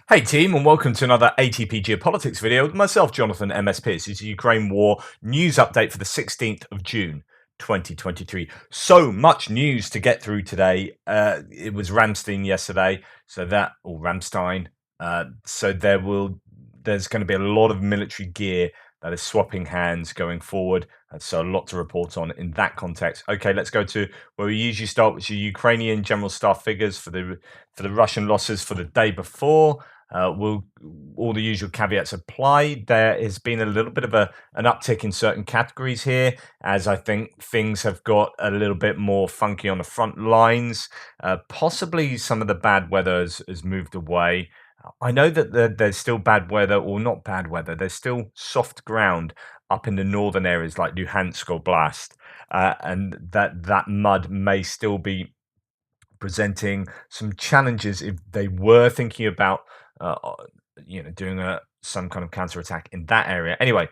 Hey team, and welcome to another ATP Geopolitics video with myself, Jonathan MS Pierce. It's a Ukraine war news update for the 16th of June, 2023. So much news to get through today. It was Ramstein yesterday, or Ramstein. There's going to be a lot of military gear that is swapping hands going forward. So a lot to report on in that context. Okay, let's go to where we usually start, which are Ukrainian general staff figures for the Russian losses for the day before. Will all the usual caveats apply? There has been a little bit of an uptick in certain categories here, as I think things have got a little bit more funky on the front lines. Possibly some of the bad weather has moved away. I know that there's still bad weather, or not bad weather. There's still soft ground up in the northern areas like Luhansk or Blast, and that mud may still be presenting some challenges if they were thinking about uh, uh, doing some kind of counterattack in that area. Anyway,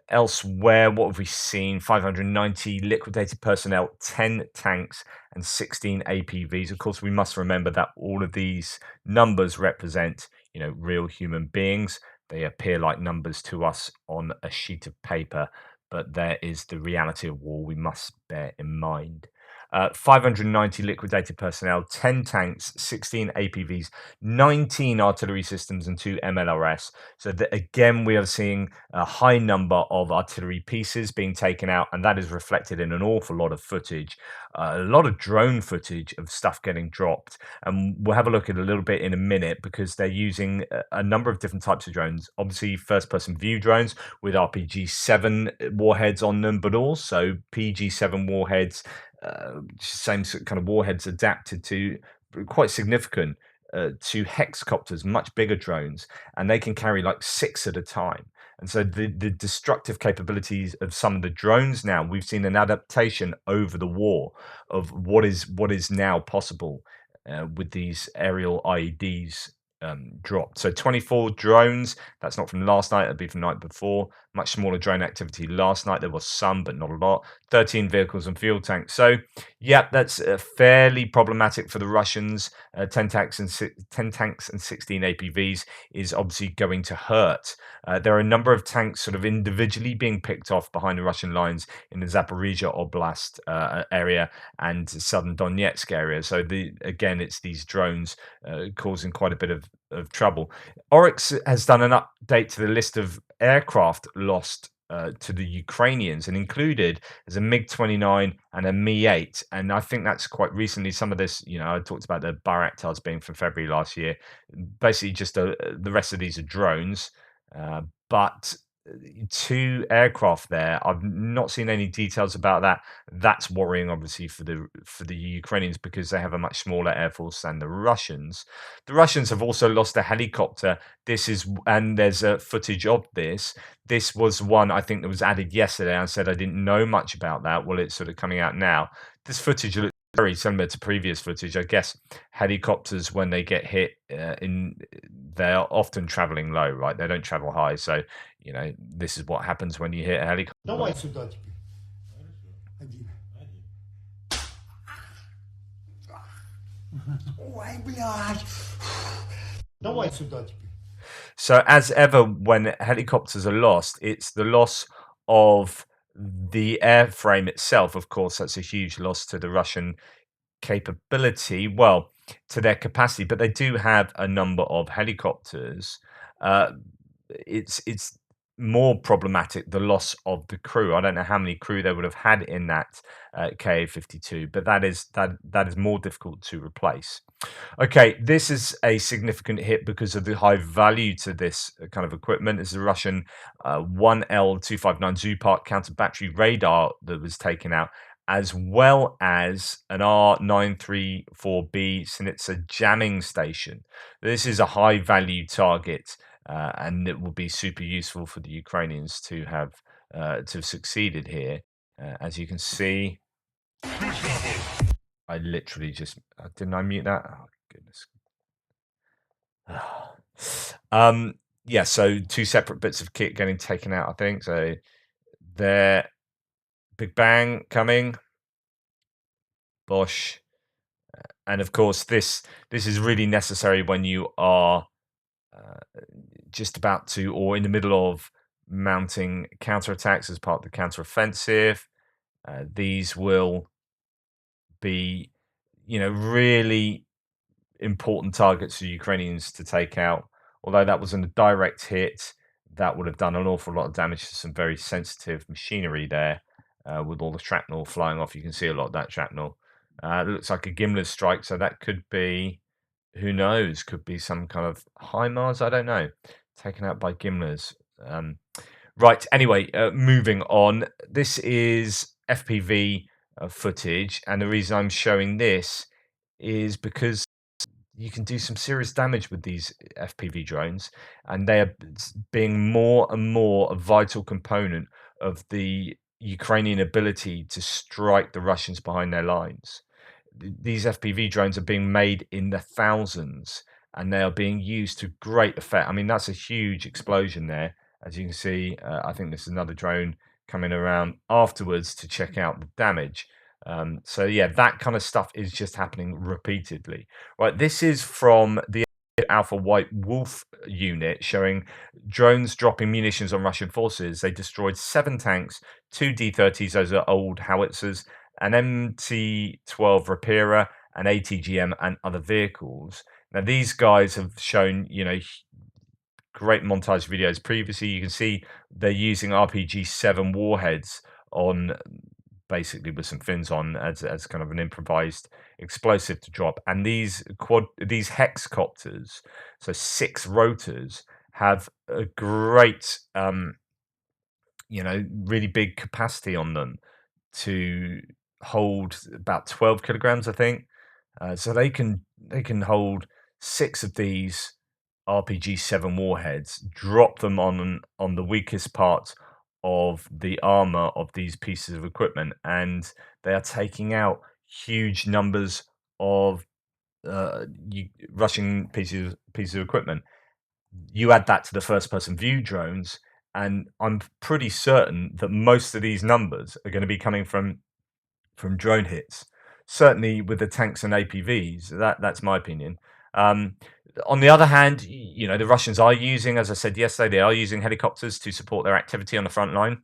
elsewhere, what have we seen? 590 liquidated personnel, 10 tanks, and 16 APVs. Of course, we must remember that all of these numbers represent, real human beings. They appear like numbers to us on a sheet of paper, but there is the reality of war we must bear in mind. 590 liquidated personnel, 10 tanks, 16 APVs, 19 artillery systems, and 2 MLRS. So that again, we are seeing a high number of artillery pieces being taken out, and that is reflected in an awful lot of footage, a lot of drone footage of stuff getting dropped. And we'll have a look at a little bit in a minute because they're using a number of different types of drones. Obviously, first-person view drones with RPG-7 warheads on them, but also PG-7 warheads, same kind of warheads adapted to quite significant to hexcopters, much bigger drones, and they can carry like 6 at a time. And so the destructive capabilities of some of the drones now, we've seen an adaptation over the war of what is now possible with these aerial IEDs dropped. So 24 drones. That's not from last night. It'd be from the night before. Much smaller drone activity last night. There was some, but not a lot. 13 vehicles and fuel tanks. So yeah, that's fairly problematic for the Russians. 10 tanks and 16 APVs is obviously going to hurt. There are a number of tanks sort of individually being picked off behind the Russian lines in the Zaporizhia Oblast area and southern Donetsk area. So again, it's these drones causing quite a bit of trouble. Oryx has done an update to the list of aircraft lost to the Ukrainians, and included as a MiG-29 and a Mi-8. And I think that's quite recently. Some of this, I talked about the Bayraktars being from February last year. Basically, just the rest of these are drones, but 2 aircraft there. I've not seen any details about that. That's worrying, obviously, for the Ukrainians because they have a much smaller air force than the Russians. The Russians have also lost a helicopter. And there's footage of this. This was one I think that was added yesterday. I said I didn't know much about that. Well, it's sort of coming out now. This footage looks very similar to previous footage. I guess helicopters, when they get hit, they're often traveling low, right? They don't travel high. So, this is what happens when you hit a helicopter. Давай сюда теперь. Один. Ой, блядь. Давай сюда теперь. So, as ever, when helicopters are lost, it's the loss of the airframe itself. Of course, that's a huge loss to the Russian capability, well, to their capacity, but they do have a number of helicopters. Uh, it's more problematic the loss of the crew. I don't know how many crew they would have had in that Ka-52, but that is more difficult to replace. Okay, this is a significant hit because of the high value to this kind of equipment. It's a Russian 1L259 Zupart counter battery radar that was taken out, as well as an R934B Sinitsa jamming station. This is a high value target, and it will be super useful for the Ukrainians to have succeeded here. As you can see, I literally just didn't I mute that? Oh goodness. Yeah, so 2 separate bits of kit getting taken out, I think. So there, big bang coming, Bosch, and of course this is really necessary when you are just about to, or in the middle of mounting counterattacks as part of the counteroffensive. These will be, really important targets for Ukrainians to take out. Although that wasn't a direct hit, that would have done an awful lot of damage to some very sensitive machinery there, with all the shrapnel flying off. You can see a lot of that shrapnel. It looks like a Gimler's strike, so that could be, who knows, could be some kind of HIMARS, I don't know, taken out by Gimler's. Right, anyway, moving on. This is FPV footage, and the reason I'm showing this is because you can do some serious damage with these FPV drones, and they are being more and more a vital component of the Ukrainian ability to strike the Russians behind their lines. These FPV drones are being made in the thousands, and they are being used to great effect. I mean, that's a huge explosion there. As you can see, I think there's another drone coming around afterwards to check out the damage. So yeah, that kind of stuff is just happening repeatedly. Right, this is from the Alpha White Wolf unit showing drones dropping munitions on Russian forces. They destroyed 7 tanks, 2 D-30s, those are old howitzers, an MT-12 Rapira, an ATGM, and other vehicles. Now, these guys have shown, great montage videos previously. You can see they're using RPG-7 warheads on, basically with some fins on, as kind of an improvised explosive to drop. And these hexcopters, so 6 rotors, have a great, really big capacity on them to hold about 12 kilograms, I think. So they can hold 6 of these RPG-7 warheads, drop them on the weakest part of the armor of these pieces of equipment, and they are taking out huge numbers of Russian pieces of equipment. You add that to the first-person view drones, and I'm pretty certain that most of these numbers are going to be coming from drone hits. Certainly with the tanks and APVs, that's my opinion. Um, on the other hand, the Russians are using, as I said yesterday, they are using helicopters to support their activity on the front line.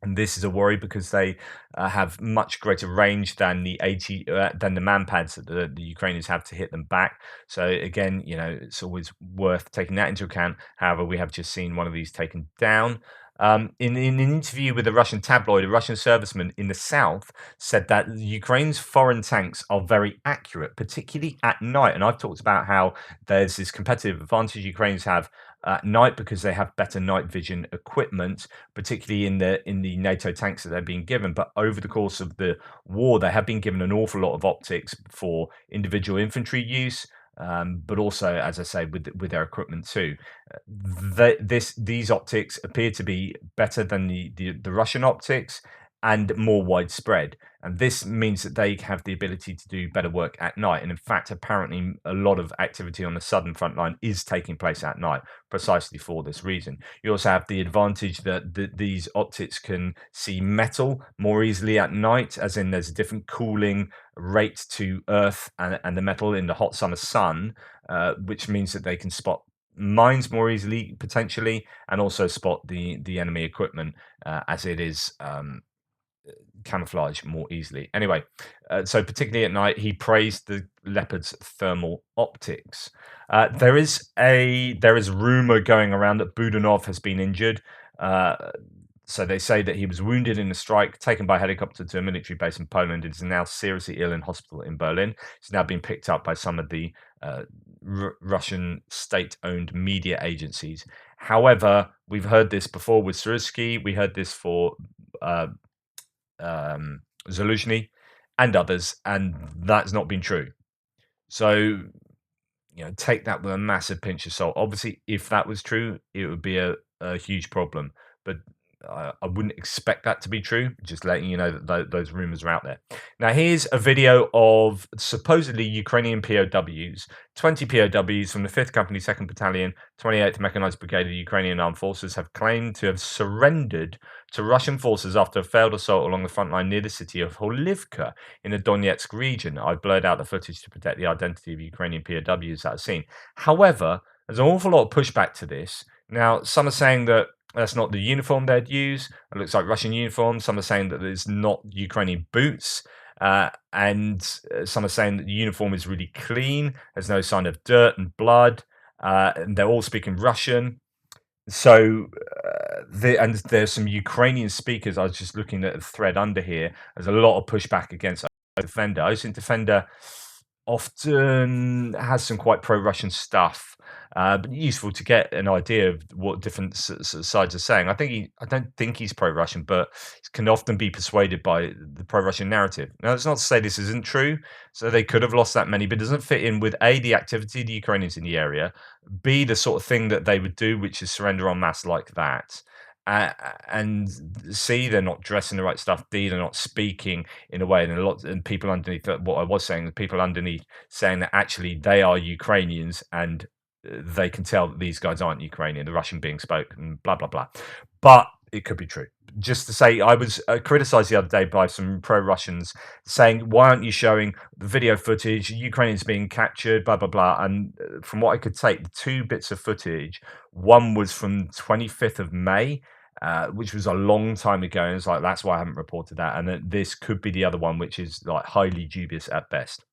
And this is a worry because they have much greater range than than the manpads that the Ukrainians have to hit them back. So again, it's always worth taking that into account. However, we have just seen one of these taken down. In an interview with a Russian tabloid, a Russian serviceman in the south said that Ukraine's foreign tanks are very accurate, particularly at night. And I've talked about how there's this competitive advantage Ukrainians have at night because they have better night vision equipment, particularly in the NATO tanks that they're being given. But over the course of the war, they have been given an awful lot of optics for individual infantry use, but also, as I say, with their equipment too. These optics appear to be better than the Russian optics and more widespread. And this means that they have the ability to do better work at night. And in fact, apparently, a lot of activity on the southern front line is taking place at night, precisely for this reason. You also have the advantage that these optics can see metal more easily at night, as in there's a different cooling rate to Earth and the metal in the hot summer sun, which means that they can spot mines more easily, potentially, and also spot the enemy equipment as it is camouflage more easily. Anyway, so particularly at night, he praised the Leopard's thermal optics. There is rumor going around that Budanov has been injured. So they say that he was wounded in a strike, taken by helicopter to a military base in Poland, and is now seriously ill in hospital in Berlin. He's now been picked up by some of the Russian state-owned media agencies. However, we've heard this before with Sursky. We heard this for Zaluzhny and others, and that's not been true. So, take that with a massive pinch of salt. Obviously, if that was true, it would be a huge problem. But I wouldn't expect that to be true. Just letting you know that those rumors are out there. Now, here's a video of supposedly Ukrainian POWs. 20 POWs from the 5th Company, 2nd Battalion, 28th Mechanized Brigade of the Ukrainian Armed Forces have claimed to have surrendered to Russian forces after a failed assault along the front line near the city of Holivka in the Donetsk region. I blurred out the footage to protect the identity of Ukrainian POWs that I've seen. However, There's an awful lot of pushback to this. Now, some are saying that that's not the uniform they'd use. It looks like Russian uniform. Some are saying that it's not Ukrainian boots. And some are saying that the uniform is really clean. There's no sign of dirt and blood. And they're all speaking Russian. So, there's some Ukrainian speakers. I was just looking at the thread under here. There's a lot of pushback against Defender. I think Defender often has some quite pro-Russian stuff, but useful to get an idea of what different sides are saying. I don't think he's pro-Russian, but can often be persuaded by the pro-Russian narrative. Now, that's not to say this isn't true. So they could have lost that many, but it doesn't fit in with A, the activity of the Ukrainians in the area, B, the sort of thing that they would do, which is surrender en masse like that. And C, they're not dressing the right stuff. D, they're not speaking in a way, and people underneath what I was saying, the people underneath saying that actually they are Ukrainians and they can tell that these guys aren't Ukrainian, the Russian being spoken, blah blah blah. But it could be true. Just to say, I was criticized the other day by some pro-Russians saying, "Why aren't you showing the video footage? Ukrainians being captured, blah blah blah." And from what I could take, the two bits of footage, one was from 25th of May, which was a long time ago, and it's like that's why I haven't reported that. And that this could be the other one, which is like highly dubious at best.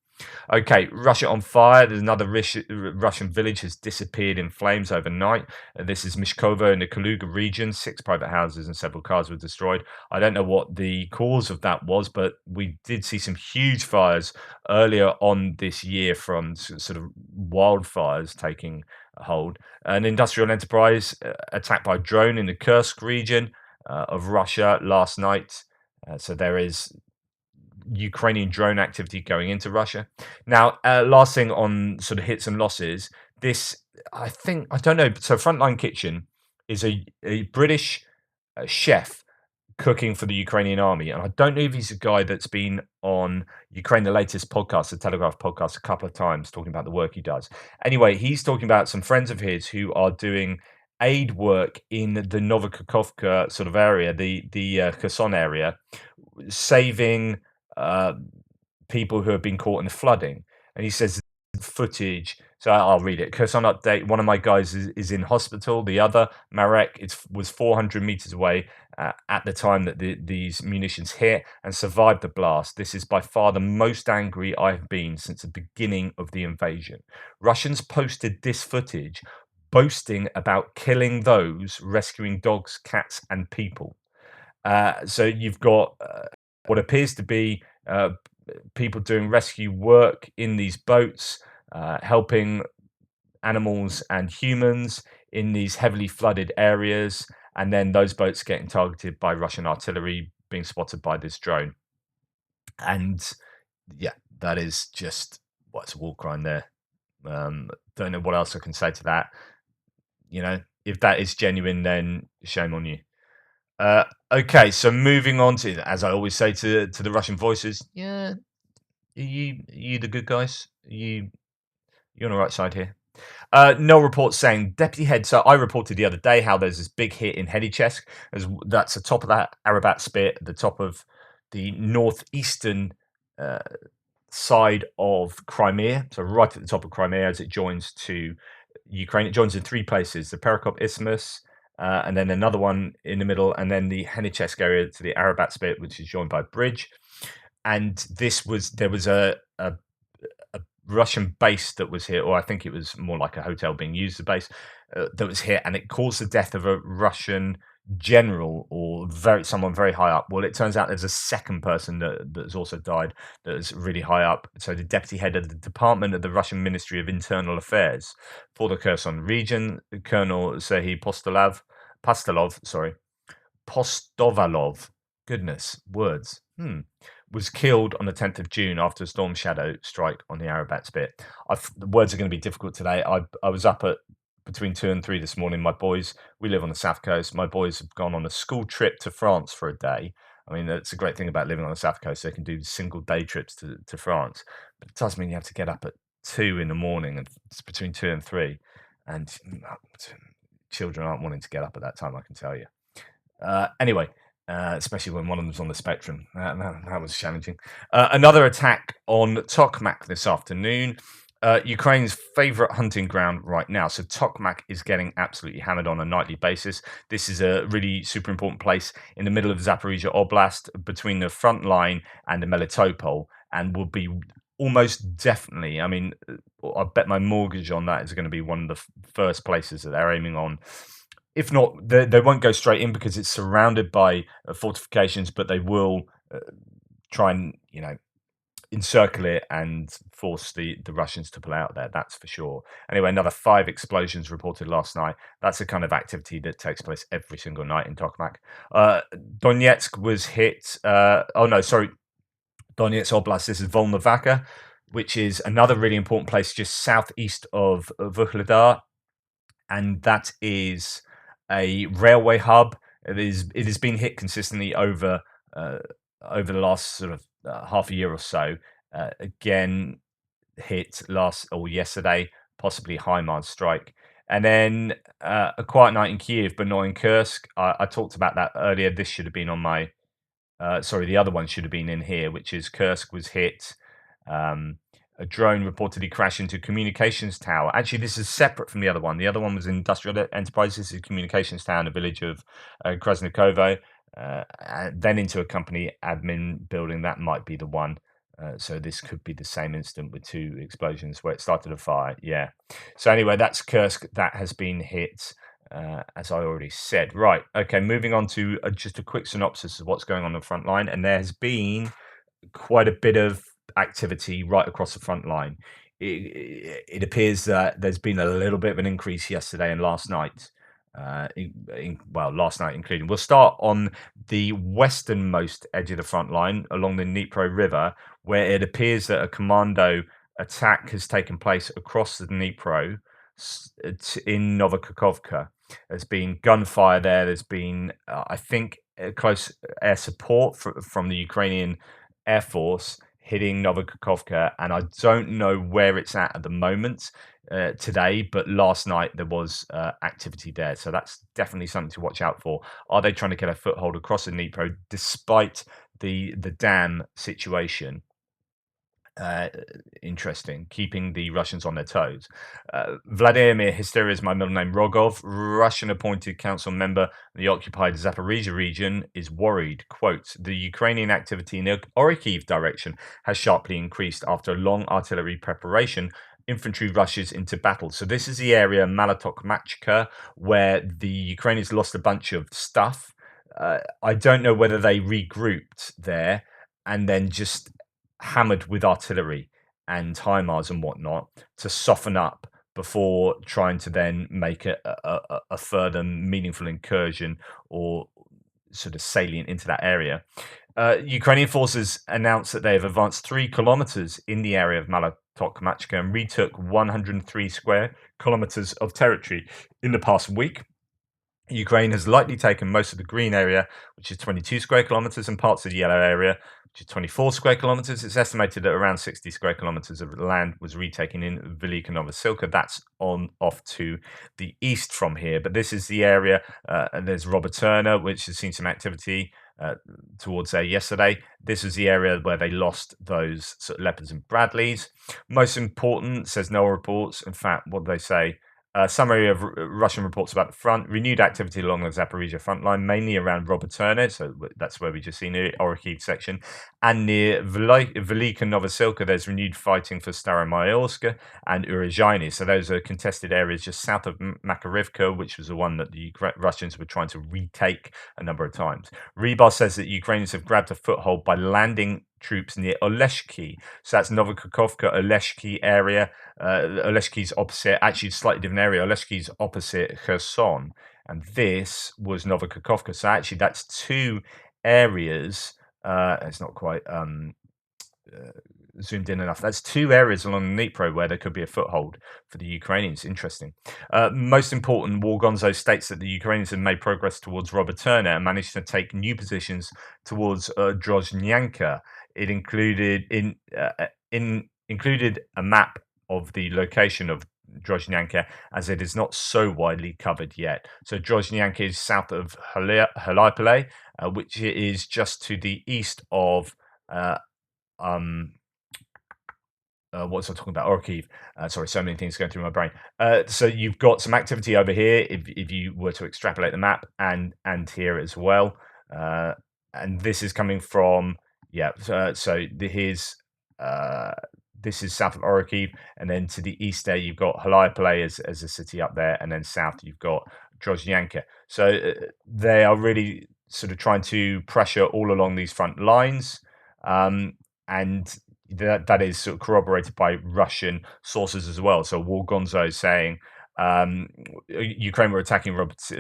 Okay, Russia on fire. There's another Russian village has disappeared in flames overnight. This is Mishkovo in the Kaluga region. 6 private houses and several cars were destroyed. I don't know what the cause of that was, but we did see some huge fires earlier on this year from sort of wildfires taking hold. An industrial enterprise attacked by drone in the Kursk region of Russia last night. So there is Ukrainian drone activity going into Russia. Now, last thing on sort of hits and losses. This, I don't know. So, Frontline Kitchen is a British chef cooking for the Ukrainian army, and I don't know if he's a guy that's been on Ukraine, the latest podcast, the Telegraph podcast, a couple of times, talking about the work he does. Anyway, he's talking about some friends of his who are doing aid work in the Novikakhovka sort of area, the Kherson area, saving uh, people who have been caught in the flooding. And he says footage. So I'll read it. Kherson update. One of my guys is in hospital. The other, Marek, was 400 meters away at the time that these munitions hit and survived the blast. This is by far the most angry I've been since the beginning of the invasion. Russians posted this footage boasting about killing those rescuing dogs, cats, and people. So you've got what appears to be people doing rescue work in these boats, helping animals and humans in these heavily flooded areas, and then those boats getting targeted by Russian artillery, being spotted by this drone. And yeah, that is just what's a war crime there. Don't know what else I can say to that. You know, if that is genuine, then shame on you. Okay, so moving on to, as I always say to the Russian voices, yeah, are you the good guys? You're on the right side here. No report saying deputy head. So I reported the other day how there's this big hit in Henichesk. That's the top of that Arabat spit, the top of the northeastern uh, side of Crimea. So right at the top of Crimea as it joins to Ukraine. It joins in 3 places: the Perekop Isthmus, and then another one in the middle, and then the Henichesk area to the Arabat spit, which is joined by a bridge. And there was a Russian base that was here, or I think it was more like a hotel being used, the base that was here, and it caused the death of a Russian general or someone very high up. Well, it turns out there's a second person that's also died that is really high up. So the deputy head of the department of the Russian Ministry of Internal Affairs for the Kherson region, Colonel Serhiy Postovalov. Goodness, words. Was killed on the 10th of June after a storm shadow strike on the Arabat spit. The words are going to be difficult today. I was up at between 2 and 3 this morning. We live on the south coast. My boys have gone on a school trip to France for a day. I mean, that's a great thing about living on the south coast. They can do single day trips to France. But it does mean you have to get up at 2 in the morning, and it's between 2 and 3. And children aren't wanting to get up at that time, I can tell you. Anyway, especially when one of them's on the spectrum. That was challenging. Another attack on Tokmak this afternoon. Ukraine's favorite hunting ground right now. So Tokmak is getting absolutely hammered on a nightly basis. This is a really super important place in the middle of Zaporizhia Oblast between the front line and the Melitopol, and will be almost definitely. I mean, I bet my mortgage on that is going to be one of the first places that they're aiming on. If not, they won't go straight in because it's surrounded by fortifications, but they will try and encircle it and force the Russians to pull out there. That's for sure. Anyway, another 5 explosions reported last night. That's the kind of activity that takes place every single night in Tokmak. Donetsk was hit. Oh no, sorry, Donetsk Oblast. This is Volnovakha, which is another really important place just southeast of Vuhledar, and that is a railway hub. It has been hit consistently uh, over the last sort of half a year or so. Again, hit last or yesterday, possibly HIMARS strike. And then a quiet night in Kiev, but not in Kursk. I talked about that earlier. This should have been on my sorry, the other one should have been in here, which is Kursk was hit. Um, a drone reportedly crashed into a communications tower. Actually, this is separate from the other one. The other one was industrial enterprise. This is a communications tower in the village of Krasnikovo, and then into a company admin building. That might be the one. So this could be the same incident with 2 explosions where it started a fire. Yeah. So anyway, that's Kursk. That has been hit as I already said. Right. Okay. Moving on to just a quick synopsis of what's going on the front line. And there has been quite a bit of activity right across the front line. It appears that there's been a little bit of an increase yesterday and last night. Well, last night including. We'll start on the westernmost edge of the front line along the Dnipro River, where it appears that a commando attack has taken place across the Dnipro in Novokhovka. There's been gunfire there. There's been, I think, close air support from the Ukrainian Air Force hitting Novokhovka, and I don't know where it's at the moment today, but last night there was activity there, so that's definitely something to watch out for. Are they trying to get a foothold across the Dnipro despite the dam situation? Uh, Interesting, keeping the Russians on their toes. Vladimir Hysteria is my middle name. Rogov, Russian appointed council member of the occupied Zaporizhia region, is worried. Quote, the Ukrainian activity in the Orikhiv direction has sharply increased after a long artillery preparation. Infantry rushes into battle. So this is the area, Malatok Machka, where the Ukrainians lost a bunch of stuff. I don't know whether they regrouped there and then just hammered with artillery and HIMARS and whatnot to soften up before trying to then make a further meaningful incursion or sort of salient into that area. Ukrainian forces announced that they have advanced 3 kilometers in the area of Malatok Machka and retook 103 square kilometers of territory in the past week. Ukraine has likely taken most of the green area, which is 22 square kilometers, and parts of the yellow area, which is 24 square kilometers. It's estimated that around 60 square kilometers of land was retaken in Velika Novosilka. That's on off to the east from here. But this is the area, and there's Robertona, which has seen some activity towards there yesterday. This is the area where they lost those sort of Leopards and Bradleys. Most important, says no reports. In fact, what do they say? Summary of Russian reports about the front. Renewed activity along the Zaporizhia front line, mainly around Roberterne, so that's where we just seen the Orikhiv section. And near Velika Novosilka, there's renewed fighting for Staromayorsk and Urezhainy. So those are contested areas just south of Makarivka, which was the one that the Russians were trying to retake a number of times. Rebar says that Ukrainians have grabbed a foothold by landing troops near Oleshki. So that's Novokhovka, Oleshki area. Oleshki's opposite, actually slightly different area. Oleshki's opposite Kherson, and this was Novokhovka. So actually, that's 2 areas. It's not quite zoomed in enough. That's 2 areas along the Dnipro where there could be a foothold for the Ukrainians. Interesting. Most important, Wargonzo states that the Ukrainians have made progress towards Roberterne and managed to take new positions towards Drozhnyanka. It included a map of the location of Drozhnyanka, as it is not so widely covered yet. So Drozhnyanka is south of Halipale, which is just to the east of uh, um, what was I talking about? Orkiv. Sorry, so many things going through my brain. So you've got some activity over here, if you were to extrapolate the map, and here as well. Uh, and this is coming from here's uh, this is south of Orkiv, and then to the east there you've got Haliapale as a city up there, and then south you've got Drozhyanka. So they are really sort of trying to pressure all along these front lines. And that is sort of corroborated by Russian sources as well. So War Gonzo is saying um, Ukraine were attacking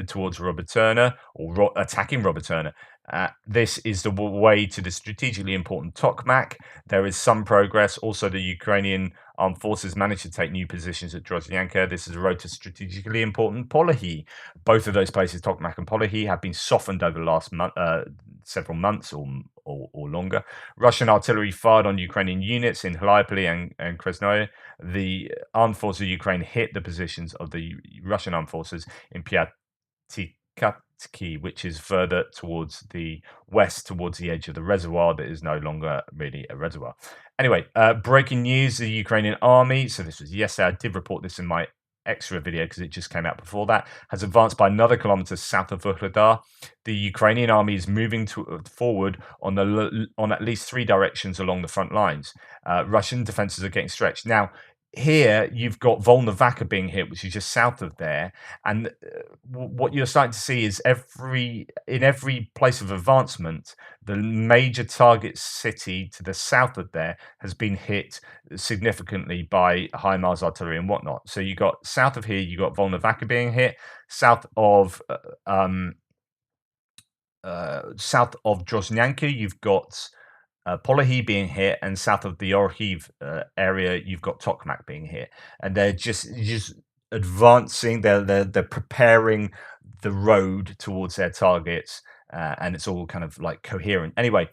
towards Robertona, or attacking Robertona. This is the way to the strategically important Tokmak. There is some progress. Also, the Ukrainian armed forces managed to take new positions at Drozhyanka. This is a road to strategically important Polohi. Both of those places, Tokmak and Polohi, have been softened over the last several months or longer. Russian artillery fired on Ukrainian units in Haliapoli and Krasnoye. The armed forces of Ukraine hit the positions of the Russian armed forces in Piatikatki, which is further towards the west, towards the edge of the reservoir that is no longer really a reservoir. Anyway, breaking news, the Ukrainian army, so this was yesterday, I did report this in my extra video because it just came out before that, has advanced by another kilometer south of Vuhledar. The Ukrainian army is moving forward on at least three directions along the front lines. Russian defenses are getting stretched. Now, here you've got Volnovakha being hit, which is just south of there, and what you're starting to see is in every place of advancement, the major target city to the south of there has been hit significantly by HIMARS artillery and whatnot. So you got south of here, you got Volnovakha being hit, south of Drozhyanka, you've got Polohi being hit, and south of the Orhiv area, you've got Tokmak being hit, and they're just advancing. They're preparing the road towards their targets, and it's all kind of like coherent. Anyway,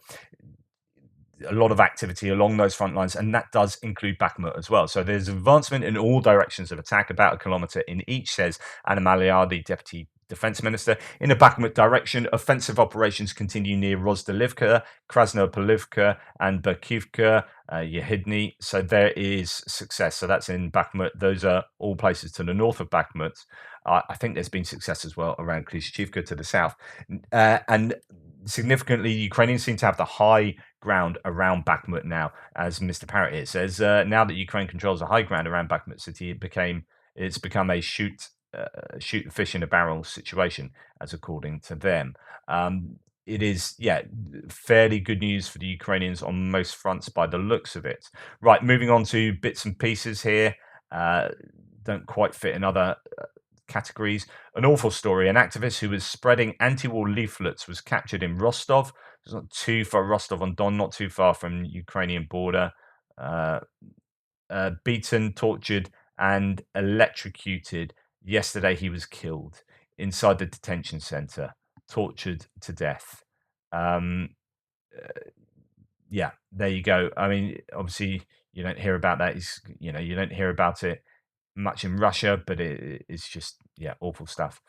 a lot of activity along those front lines, and that does include Bakhmut as well. So there's advancement in all directions of attack, about a kilometer in each, says Anna Maliar, the deputy defense minister. In the Bakhmut direction, offensive operations continue near Rozdalivka, Krasnopolivka, and Berkivka, Yehidny. So there is success. So that's in Bakhmut. Those are all places to the north of Bakhmut. I think there's been success as well around Klishchivka to the south. And significantly, Ukrainians seem to have the high ground around Bakhmut now, as Mr. Parrott here says. Now that Ukraine controls the high ground around Bakhmut city, it's become a shoot fish in a barrel situation, as according to them. It is, fairly good news for the Ukrainians on most fronts by the looks of it. Right, moving on to bits and pieces here. Don't quite fit in other categories. An awful story. An activist who was spreading anti-war leaflets was captured in Rostov. It's not too far, Rostov on Don, not too far from the Ukrainian border. Beaten, tortured, and electrocuted. Yesterday, he was killed inside the detention center, tortured to death. Yeah, there you go. I mean, obviously, you don't hear about that. You don't hear about it much in Russia, but it's just awful stuff.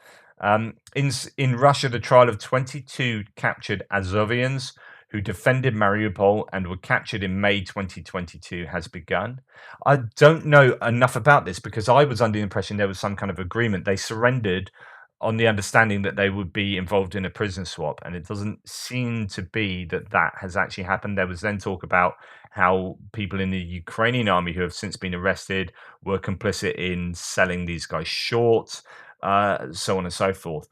In Russia, the trial of 22 captured Azovians who defended Mariupol and were captured in May 2022 has begun. I don't know enough about this because I was under the impression there was some kind of agreement. They surrendered on the understanding that they would be involved in a prison swap, and it doesn't seem to be that has actually happened. There was then talk about how people in the Ukrainian army who have since been arrested were complicit in selling these guys short, so on and so forth.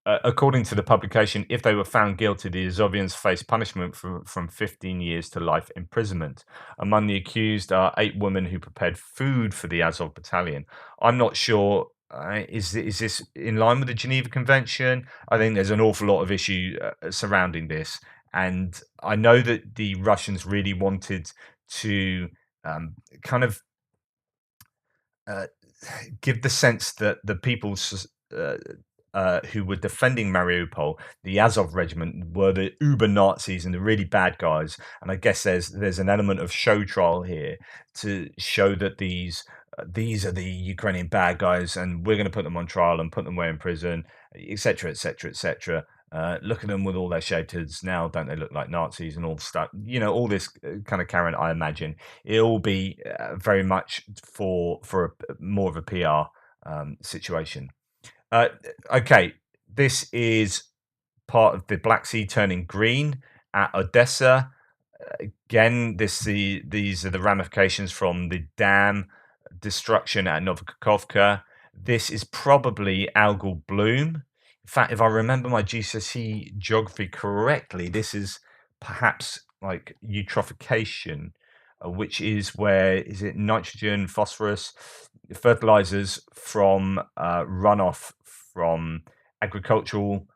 According to the publication, if they were found guilty, the Azovians face punishment from 15 years to life imprisonment. Among the accused are 8 women who prepared food for the Azov battalion. I'm not sure. Is this in line with the Geneva Convention? I think there's an awful lot of issue surrounding this, and I know that the Russians really wanted to kind of uh, give the sense that the people who were defending Mariupol, the Azov regiment, were the uber Nazis and the really bad guys. And I guess there's an element of show trial here to show that these are the Ukrainian bad guys, and we're going to put them on trial and put them away in prison, etc., etc., etc. Look at them with all their shaved heads now. Don't they look like Nazis and all stuff? All this kind of carrying. I imagine it'll be very much for more of a PR situation. Uh, okay, this is part of the Black Sea turning green at Odessa. Again, these are the ramifications from the dam destruction at Novokhovka. This is probably algal bloom. In fact, if I remember my GCSE geography correctly, this is perhaps like eutrophication, which is where is it nitrogen, phosphorus, fertilizers from runoff from agricultural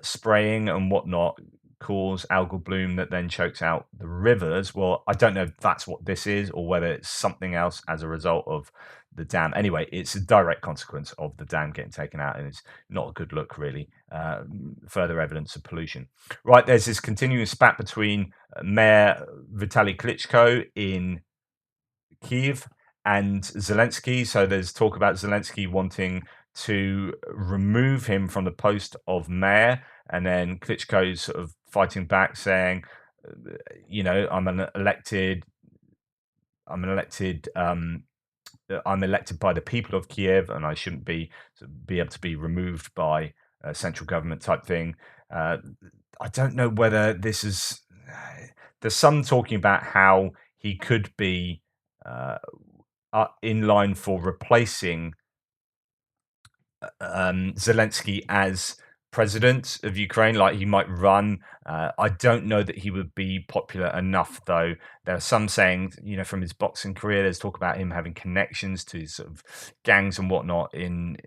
spraying and whatnot cause algal bloom that then chokes out the rivers. Well, I don't know if that's what this is or whether it's something else as a result of the dam. Anyway, it's a direct consequence of the dam getting taken out, and it's not a good look, really. Further evidence of pollution. Right, there's this continuing spat between Mayor Vitaly Klitschko in Kiev and Zelensky. So there's talk about Zelensky wanting to remove him from the post of mayor, and then Klitschko's sort of fighting back, saying, I'm an elected, I'm elected by the people of Kiev, and I shouldn't be able to be removed by central government type thing. Uh, I don't know whether this is. There's some talking about how he could be uh, in line for replacing Zelensky as president of Ukraine, like he might run. I don't know that he would be popular enough, though. There are some saying, from his boxing career, there's talk about him having connections to sort of gangs and whatnot in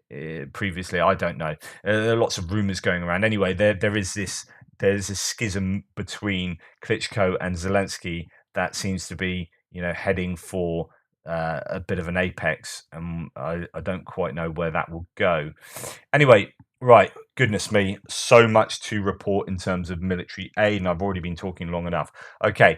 previously. I don't know. There are lots of rumors going around. Anyway, there's a schism between Klitschko and Zelensky that seems to be, heading for a bit of an apex, and I don't quite know where that will go. Anyway, right, goodness me, so much to report in terms of military aid, and I've already been talking long enough. Okay,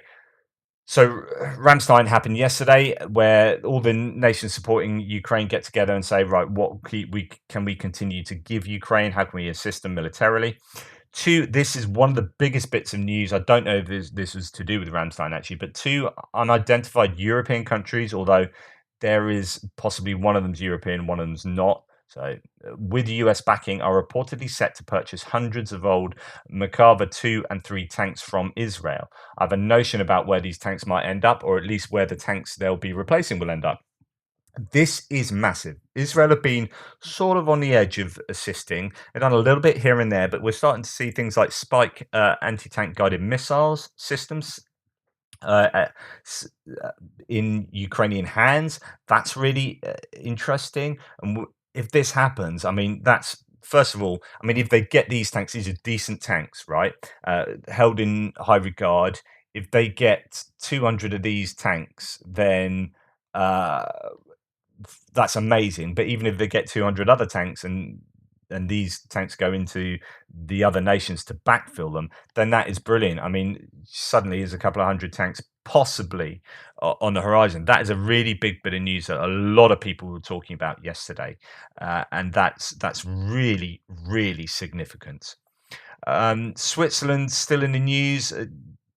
so Ramstein happened yesterday, where all the nations supporting Ukraine get together and say, right, what can we continue to give Ukraine? How can we assist them militarily? Two, this is one of the biggest bits of news. I don't know if this was to do with Ramstein actually, but two unidentified European countries, although there is possibly one of them's European, one of them's not. So, with US backing, are reportedly set to purchase hundreds of old Merkava 2 and 3 tanks from Israel. I have a notion about where these tanks might end up, or at least where the tanks they'll be replacing will end up. This is massive. Israel have been sort of on the edge of assisting. They've done a little bit here and there, but we're starting to see things like Spike anti-tank guided missiles systems uh, uh, s- uh, in Ukrainian hands. That's really interesting. And if this happens, I mean, that's first of all, I mean, if they get these tanks, these are decent tanks, right? Held in high regard. If they get 200 of these tanks, then uh, that's amazing. But even if they get 200 other tanks and these tanks go into the other nations to backfill them, then that is brilliant. I mean, suddenly there's a couple of hundred tanks possibly on the horizon. That is a really big bit of news that a lot of people were talking about yesterday, and that's really really significant. Switzerland still in the news.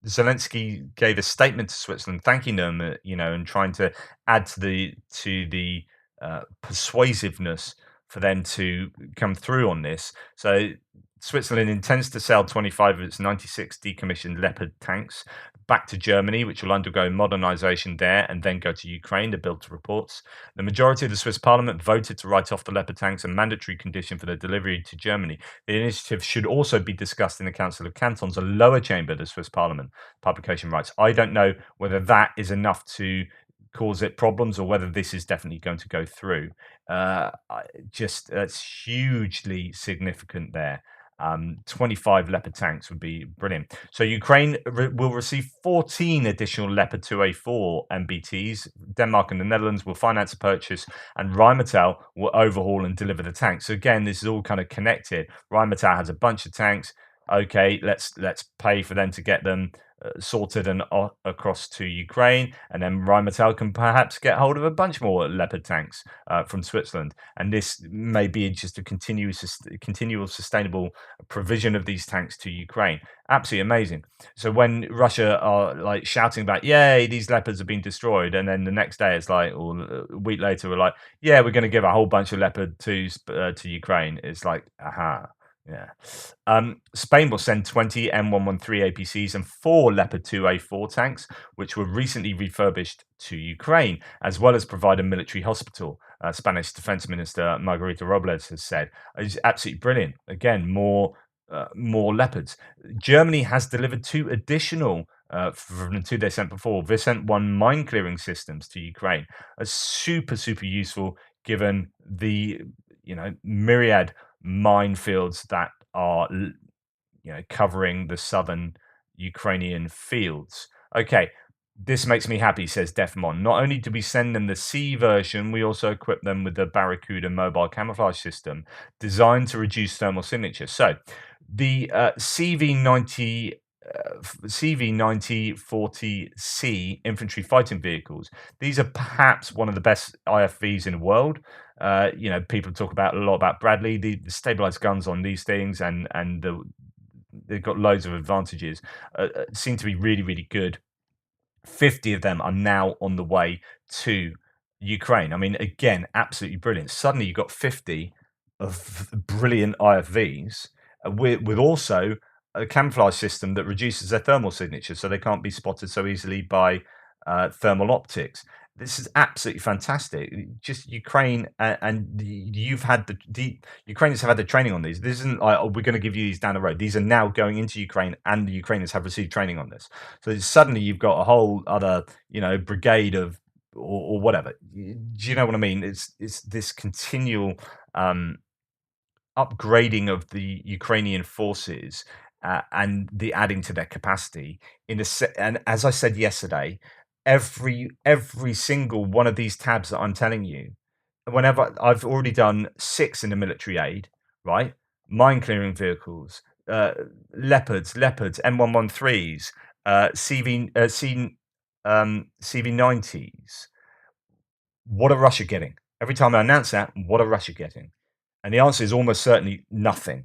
Zelensky gave a statement to Switzerland thanking them, and trying to add to the persuasiveness for them to come through on this. So Switzerland intends to sell 25 of its 96 decommissioned Leopard tanks back to Germany, which will undergo modernization there and then go to Ukraine, the build to reports. The majority of the Swiss parliament voted to write off the Leopard tanks, a mandatory condition for their delivery to Germany. The initiative should also be discussed in the Council of Cantons, a lower chamber of the Swiss parliament. Publication rights. I don't know whether that is enough to cause it problems or whether this is definitely going to go through. That's hugely significant there. 25 Leopard tanks would be brilliant. So Ukraine will receive 14 additional Leopard 2A4 MBTs. Denmark and the Netherlands will finance the purchase, and Rheinmetall will overhaul and deliver the tanks. So again, this is all kind of connected. Rheinmetall has a bunch of tanks. Okay, let's pay for them to get them sorted and across to Ukraine, and then Rheinmetall can perhaps get hold of a bunch more Leopard tanks from Switzerland, and this may be just a continual sustainable provision of these tanks to Ukraine. Absolutely amazing. So when Russia are like shouting about, "Yay, these Leopards have been destroyed," and then the next day it's like, or a week later, we're like, "Yeah, we're going to give a whole bunch of Leopard 2s to Ukraine." It's like, aha. Yeah. Spain will send 20 M113 APCs and 4 Leopard 2A4 tanks, which were recently refurbished to Ukraine, as well as provide a military hospital. Spanish Defense Minister Margarita Robles has said. It's absolutely brilliant. Again, more Leopards. Germany has delivered 2 additional from the 2 they sent before. They sent 1 mine clearing systems to Ukraine. Super useful given the myriad minefields that are covering the southern Ukrainian fields. Okay, this makes me happy, says Defmon. Not only do we send them the C version, we also equip them with the Barracuda mobile camouflage system designed to reduce thermal signature. So the CV9040C infantry fighting vehicles. These are perhaps one of the best IFVs in the world. People talk about a lot about Bradley, the stabilized guns on these things, and they've got loads of advantages. Seem to be really good. 50 of them are now on the way to Ukraine. I mean, again, absolutely brilliant. Suddenly you've got 50 of brilliant IFVs with also a camouflage system that reduces their thermal signature so they can't be spotted so easily by thermal optics. This is absolutely fantastic. Just Ukraine and you've had the Ukrainians have had the training on these. This isn't like, oh, we're going to give you these down the road. These are now going into Ukraine, and the Ukrainians have received training on this. So suddenly you've got a whole other, brigade of or whatever. Do you know what I mean? It's this continual upgrading of the Ukrainian forces and the adding to their capacity and as I said yesterday, every single one of these tabs that I'm telling you, whenever I've already done 6 in the military aid, right? Mine clearing vehicles, uh, leopards, M113s, CV90s. What are Russia getting? Every time I announce that, what are Russia getting? And the answer is almost certainly nothing.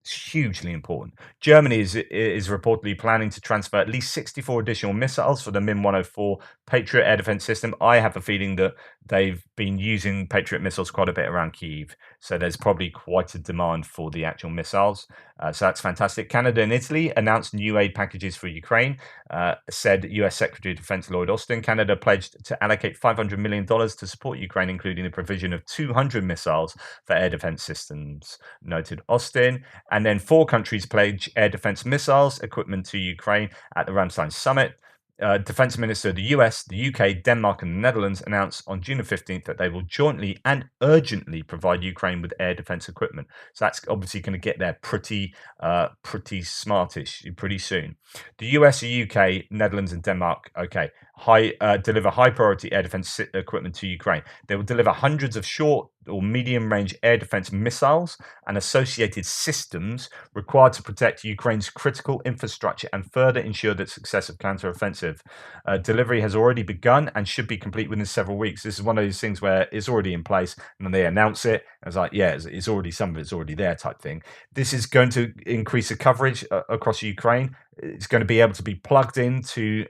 It's hugely important. Germany is reportedly planning to transfer at least 64 additional missiles for the Min 104 Patriot air defense system. I have a feeling that they've been using Patriot missiles quite a bit around Kyiv, so there's probably quite a demand for the actual missiles. So that's fantastic. Canada and Italy announced new aid packages for Ukraine, said US Secretary of Defense Lloyd Austin. Canada pledged to allocate $500 million to support Ukraine, including the provision of 200 missiles for air defense systems, noted Austin. And then 4 countries pledge air defense missiles equipment to Ukraine at the Ramstein summit. Defense Minister of the US, the UK, Denmark, and the Netherlands announced on June 15th that they will jointly and urgently provide Ukraine with air defense equipment. So that's obviously going to get there pretty smartish pretty soon. The US, the UK, Netherlands, and Denmark, okay, deliver high priority air defense equipment to Ukraine. They will deliver hundreds of short or medium range air defense missiles and associated systems required to protect Ukraine's critical infrastructure and further ensure the success of counteroffensive. Delivery has already begun and should be complete within several weeks. This is one of those things where it's already in place and then they announce it. It's like, yeah, it's already, some of it's already there type thing. This is going to increase the coverage across Ukraine. It's going to be able to be plugged into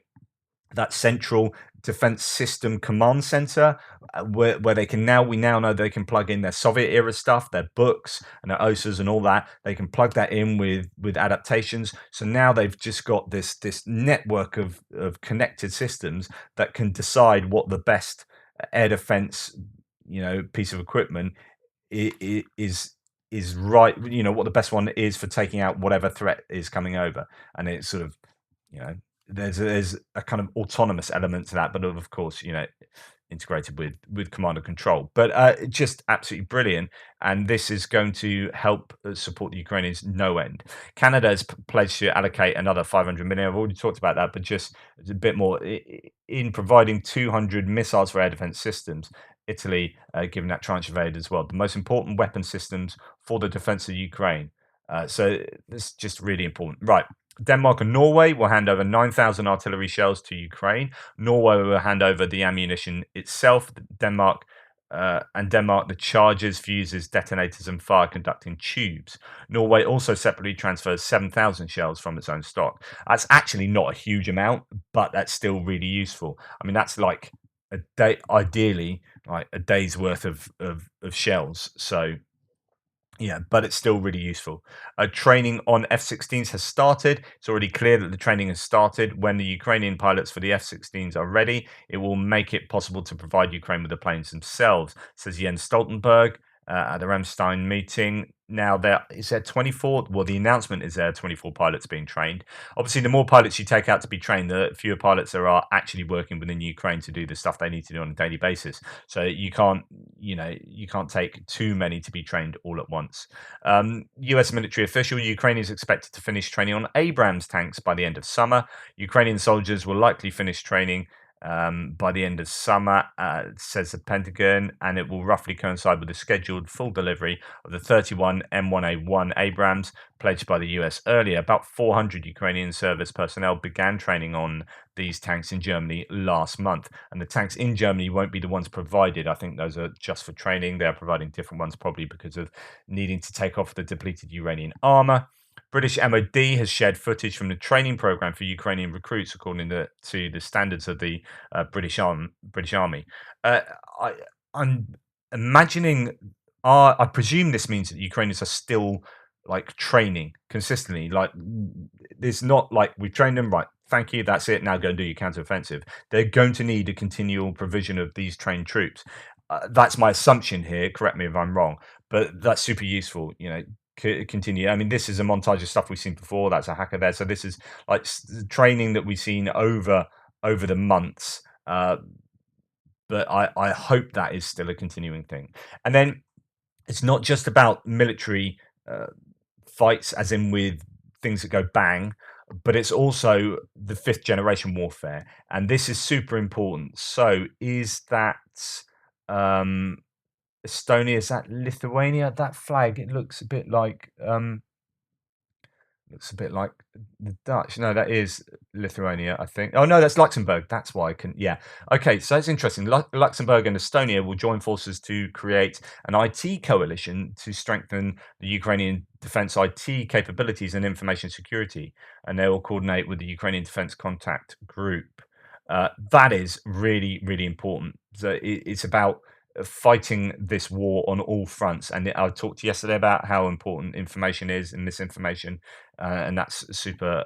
that central defense system command center where they can we now know they can plug in their Soviet era stuff, their books and their OSAs and all that. They can plug that in with adaptations. So now they've just got this network of connected systems that can decide what the best air defense piece of equipment is right, what the best one is for taking out whatever threat is coming over. And it's sort of, there's a kind of autonomous element to that, but of course, integrated with command and control. But just absolutely brilliant, and this is going to help support the Ukrainians no end. Canada has pledged to allocate another 500 million. I've already talked about that, but just a bit more in providing 200 missiles for air defense systems. Italy, given that tranche of aid as well, the most important weapon systems for the defense of Ukraine. So this is just really important. Right. Denmark and Norway will hand over 9,000 artillery shells to Ukraine. Norway will hand over the ammunition itself. Denmark, the charges, fuses, detonators, and fire conducting tubes. Norway also separately transfers 7,000 shells from its own stock. That's actually not a huge amount, but that's still really useful. I mean, that's like a day, ideally, like a day's worth of shells. So yeah, but it's still really useful. Training on F-16s has started. It's already clear that the training has started. When the Ukrainian pilots for the F-16s are ready, it will make it possible to provide Ukraine with the planes themselves, says Jens Stoltenberg at the Ramstein meeting. Now, there 24. Well, the announcement is there are 24 pilots being trained. Obviously, the more pilots you take out to be trained, the fewer pilots there are actually working within Ukraine to do the stuff they need to do on a daily basis. So you can't take too many to be trained all at once. US military official: Ukraine is expected to finish training on Abrams tanks by the end of summer. Ukrainian soldiers will likely finish training by the end of summer, says the Pentagon, and it will roughly coincide with the scheduled full delivery of the 31 M1A1 Abrams pledged by the US earlier. About 400 Ukrainian service personnel began training on these tanks in Germany last month, and the tanks in Germany won't be the ones provided. I think those are just for training. They're providing different ones, probably because of needing to take off the depleted Uranian armor. British MOD has shared footage from the training program for Ukrainian recruits, according to the standards of the British Army. Uh, I, I'm imagining. I presume this means that Ukrainians are still like training consistently. Like, it's not like we've trained them right. Thank you. That's it. Now go and do your counteroffensive. They're going to need a continual provision of these trained troops. That's my assumption here. Correct me if I'm wrong, but that's super useful. Continue. I mean, this is a montage of stuff we've seen before. That's a hacker there. So this is like training that we've seen over the months. But I hope that is still a continuing thing. And then it's not just about military uh, fights, as in with things that go bang, but it's also the fifth generation warfare, and this is super important. So, is that um, Estonia? Is that Lithuania? That flag, it looks a bit like the Dutch. No, that is Lithuania, I think. Oh no, that's Luxembourg. That's why I can. Yeah. Okay, so that's interesting. Luxembourg and Estonia will join forces to create an IT coalition to strengthen the Ukrainian defense IT capabilities and information security, and they will coordinate with the Ukrainian Defense Contact Group. That is really, really important. So it's about fighting this war on all fronts. And I talked yesterday about how important information is and misinformation, and that's super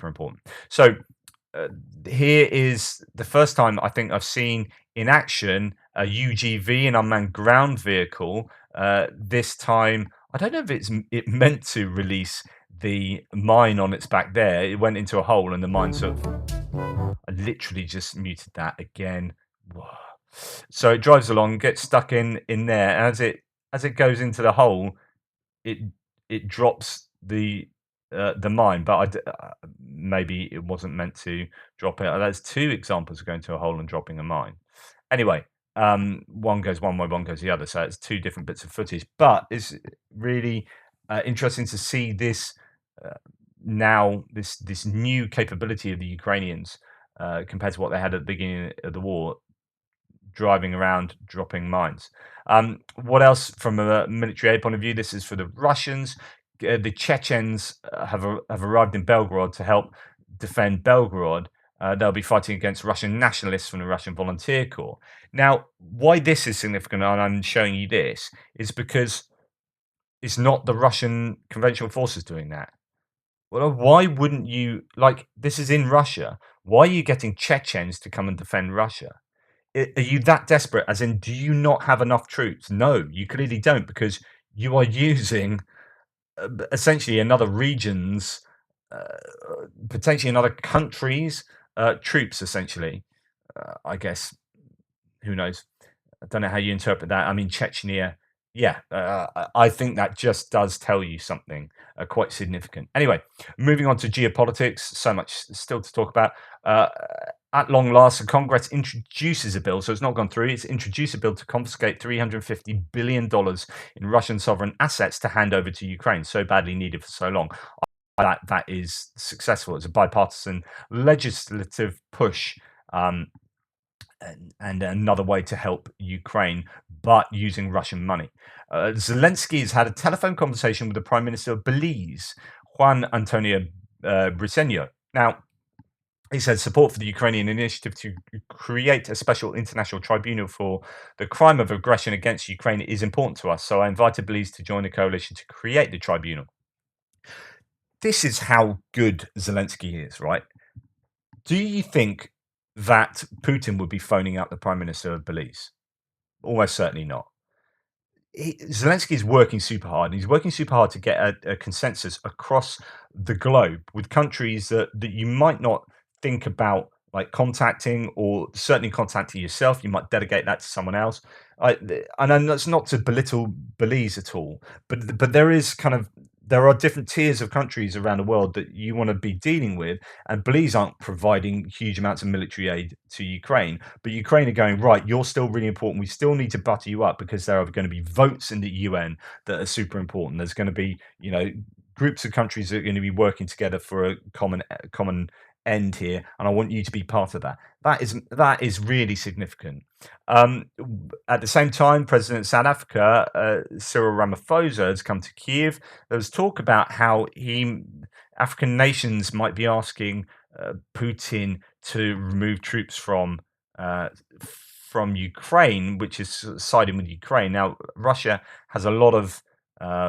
important. So uh, here is the first time I think I've seen in action a UGV, an unmanned ground vehicle. This time, I don't know if it meant to release the mine on its back there. It went into a hole, and the mine sort of. I literally just muted that again. Whoa. So it drives along, gets stuck in there, and as it goes into the hole, it it drops the mine. But maybe it wasn't meant to drop it. There's two examples of going to a hole and dropping a mine. Anyway, one goes one way, one goes the other. So it's two different bits of footage. But it's really interesting to see this uh, now this new capability of the Ukrainians compared to what they had at the beginning of the war, driving around, dropping mines. What else from a military aid point of view? This is for the Russians. The Chechens have arrived in Belgorod to help defend Belgorod. They'll be fighting against Russian nationalists from the Russian Volunteer Corps. Now, why this is significant, and I'm showing you this, is because it's not the Russian conventional forces doing that. Well, why wouldn't you, like, this is in Russia? Why are you getting Chechens to come and defend Russia? Are you that desperate? As in, do you not have enough troops? No, you clearly don't, because you are using essentially another region's, uh, potentially another country's troops. Essentially, I guess. Who knows? I don't know how you interpret that. I mean, Chechnya. Yeah, I think that just does tell you something quite significant. Anyway, moving on to geopolitics. So much still to talk about. Uh, At long last, the Congress introduces a bill, so it's not gone through. It's introduced a bill to confiscate $350 billion in Russian sovereign assets to hand over to Ukraine, so badly needed for so long. That is successful. It's a bipartisan legislative push, um, and another way to help Ukraine, but using Russian money. Zelensky has had a telephone conversation with the Prime Minister of Belize, Juan Antonio Briceño. Now, he said support for the Ukrainian initiative to create a special international tribunal for the crime of aggression against Ukraine is important to us. So I invited Belize to join the coalition to create the tribunal. This is how good Zelensky is, right? Do you think that Putin would be phoning up the Prime Minister of Belize? Almost certainly not. Zelensky is working super hard, and he's working super hard to get a consensus across the globe with countries that you might not think about like contacting, or certainly contacting yourself. You might delegate that to someone else. And that's not to belittle Belize at all, but there are different tiers of countries around the world that you want to be dealing with, and Belize aren't providing huge amounts of military aid to Ukraine, but Ukraine are going, right, you're still really important. We still need to butter you up because there are going to be votes in the UN that are super important. There's going to be, groups of countries that are going to be working together for a common end here, and I want you to be part of that. That is really significant. At the same time, President of South Africa, Cyril Ramaphosa, has come to Kiev. There was talk about how African nations might be asking Putin to remove troops uh, from Ukraine, which is siding with Ukraine. Now, Russia has a lot of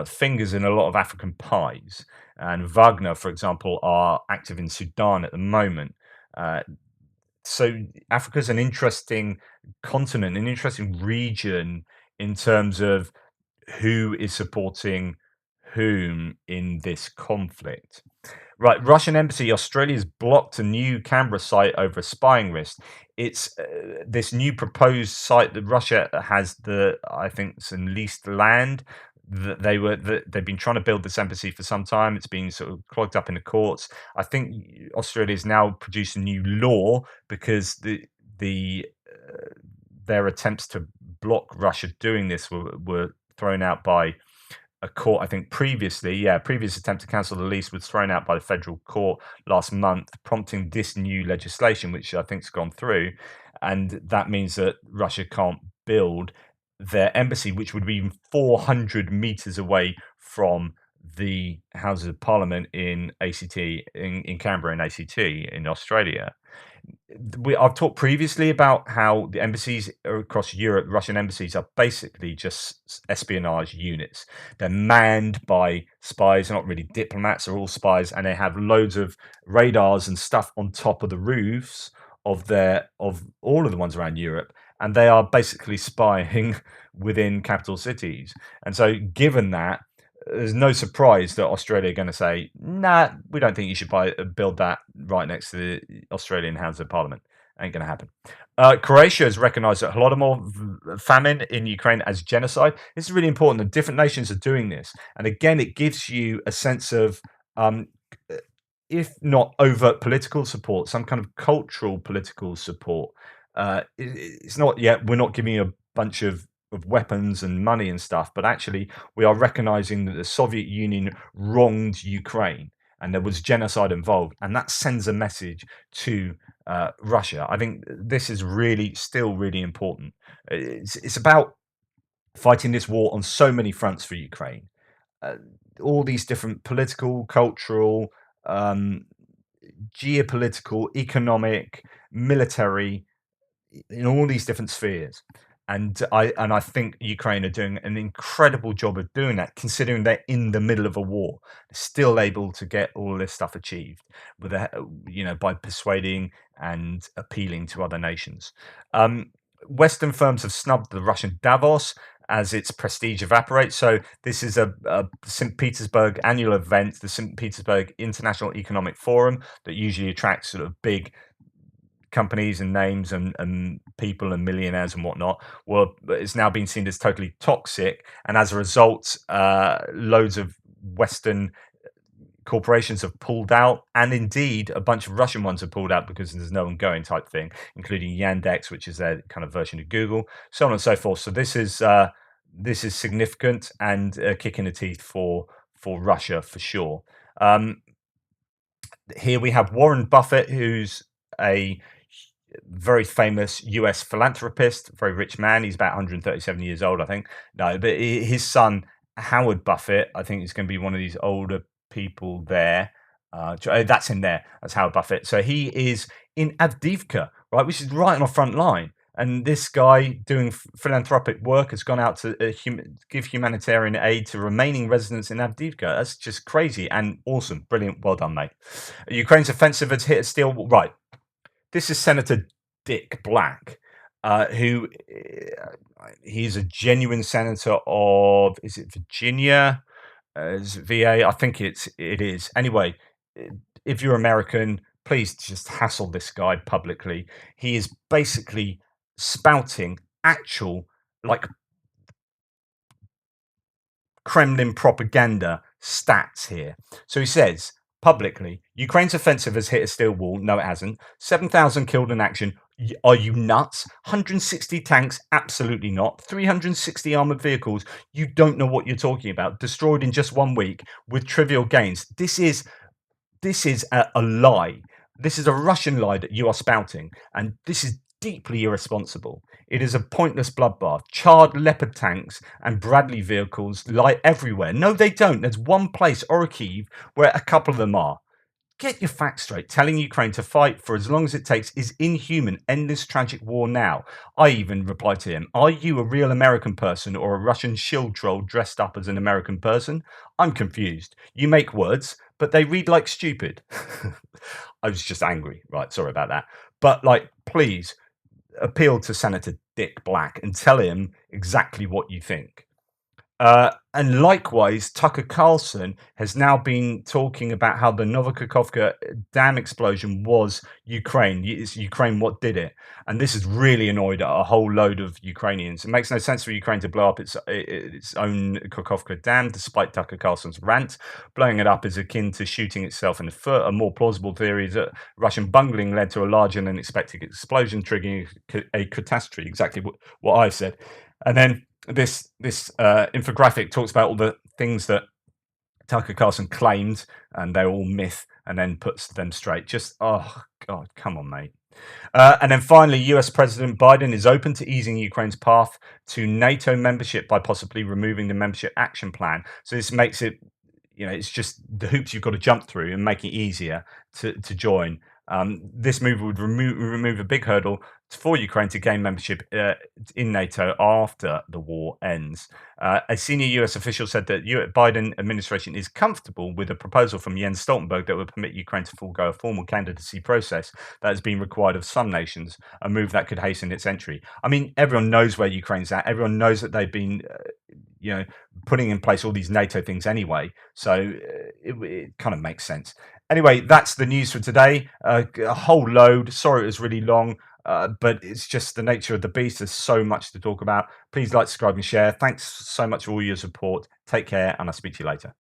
fingers in a lot of African pies, and Wagner, for example, are active in Sudan at the moment. Uh, so Africa's an interesting continent, an interesting region in terms of who is supporting whom in this conflict. Right, Russian embassy. Australia's blocked a new Canberra site over a spying risk. It's this new proposed site that Russia has I think, some leased land that they've been trying to build this embassy for some time. It's been sort of clogged up in the courts. I think Australia has now produced a new law because the their attempts to block Russia doing this were thrown out by a court. I think previous attempt to cancel the lease was thrown out by the federal court last month, prompting this new legislation, which I think's gone through, and that means that Russia can't build their embassy, which would be 400 meters away from the Houses of Parliament in ACT in Canberra, in ACT in Australia. I've talked previously about how the embassies across Europe, Russian embassies, are basically just espionage units. They're manned by spies, they're not really diplomats, they're all spies, and they have loads of radars and stuff on top of the roofs of all of the ones around Europe, and they are basically spying within capital cities. And so, given that, there's no surprise that Australia are going to say, "Nah, we don't think you should build that right next to the Australian House of Parliament." Ain't going to happen. Croatia has recognised that Holodomor famine in Ukraine as genocide. This is really important. The different nations are doing this, and again, it gives you a sense of, um, if not overt political support, some kind of cultural political support. It's not yet. We're not giving you a bunch of weapons and money and stuff, but actually we are recognizing that the Soviet Union wronged Ukraine and there was genocide involved, and that sends a message to Russia. I think this is still really important. It's about fighting this war on so many fronts for Ukraine. Uh, all these different political, cultural, um, geopolitical, economic, military, in all these different spheres. And I think Ukraine are doing an incredible job of doing that, considering they're in the middle of a war, still able to get all this stuff achieved by persuading and appealing to other nations. Western firms have snubbed the Russian Davos as its prestige evaporates. So this is a St. Petersburg annual event, the St. Petersburg International Economic Forum, that usually attracts sort of big companies and names and people and millionaires and whatnot. Well, it's now been seen as totally toxic, and as a result, loads of Western corporations have pulled out, and indeed a bunch of Russian ones have pulled out because there's no one going type thing, including Yandex, which is their kind of version of Google, so on and so forth. So this is significant and a kick in the teeth for Russia for sure. Um, Here we have Warren Buffett, who's a very famous US philanthropist, very rich man. He's about 137 years old, I think. No, but his son, Howard Buffett, I think is going to be one of these older people there. That's in there. That's Howard Buffett. So he is in Avdiivka, right, which is right on the front line. And this guy doing philanthropic work has gone out to give humanitarian aid to remaining residents in Avdiivka. That's just crazy and awesome. Brilliant. Well done, mate. Ukraine's offensive has hit a steel wall. Right. This is Senator Dick Black, who he's a genuine senator of, is it Virginia? Is it VA? I think it is. Anyway, if you're American, please just hassle this guy publicly. He is basically spouting actual like Kremlin propaganda stats here. So he says publicly, Ukraine's offensive has hit a steel wall. No, it hasn't. 7,000 killed in action. Are you nuts? 160 tanks? Absolutely not. 360 armored vehicles? You don't know what you're talking about. Destroyed in just 1 week with trivial gains. This is a lie. This is a Russian lie that you are spouting, and this is deeply irresponsible. It is a pointless bloodbath. Charred Leopard tanks and Bradley vehicles lie everywhere. No, they don't. There's one place, Orikhiv, where a couple of them are. Get your facts straight. Telling Ukraine to fight for as long as it takes is inhuman. End this tragic war now. I even replied to him, are you a real American person or a Russian shield troll dressed up as an American person? I'm confused. You make words, but they read like stupid. I was just angry. Right, sorry about that. But like, please appeal to Senator Dick Black and tell him exactly what you think. And likewise, Tucker Carlson has now been talking about how the Novikakhovka dam explosion was Ukraine. It's Ukraine what did it. And this has really annoyed a whole load of Ukrainians. It makes no sense for Ukraine to blow up its own Kakhovka dam, despite Tucker Carlson's rant. Blowing it up is akin to shooting itself in the foot. A more plausible theory is that Russian bungling led to a larger than expected explosion, triggering a catastrophe. Exactly what I said. And then this infographic talks about all the things that Tucker Carlson claimed, and they're all myth, and then puts them straight. Just oh god, come on, mate. And then finally, US President Biden is open to easing Ukraine's path to NATO membership by possibly removing the membership action plan. So this makes it, it's just the hoops you've got to jump through and make it easier to join. This move would remove a big hurdle for Ukraine to gain membership in NATO after the war ends. A senior US official said that the Biden administration is comfortable with a proposal from Jens Stoltenberg that would permit Ukraine to forego a formal candidacy process that has been required of some nations, a move that could hasten its entry. I mean, everyone knows where Ukraine's at. Everyone knows that they've been, putting in place all these NATO things anyway. So it kind of makes sense. Anyway, that's the news for today. A whole load. Sorry it was really long, but it's just the nature of the beast. There's so much to talk about. Please like, subscribe, and share. Thanks so much for all your support. Take care, and I'll speak to you later.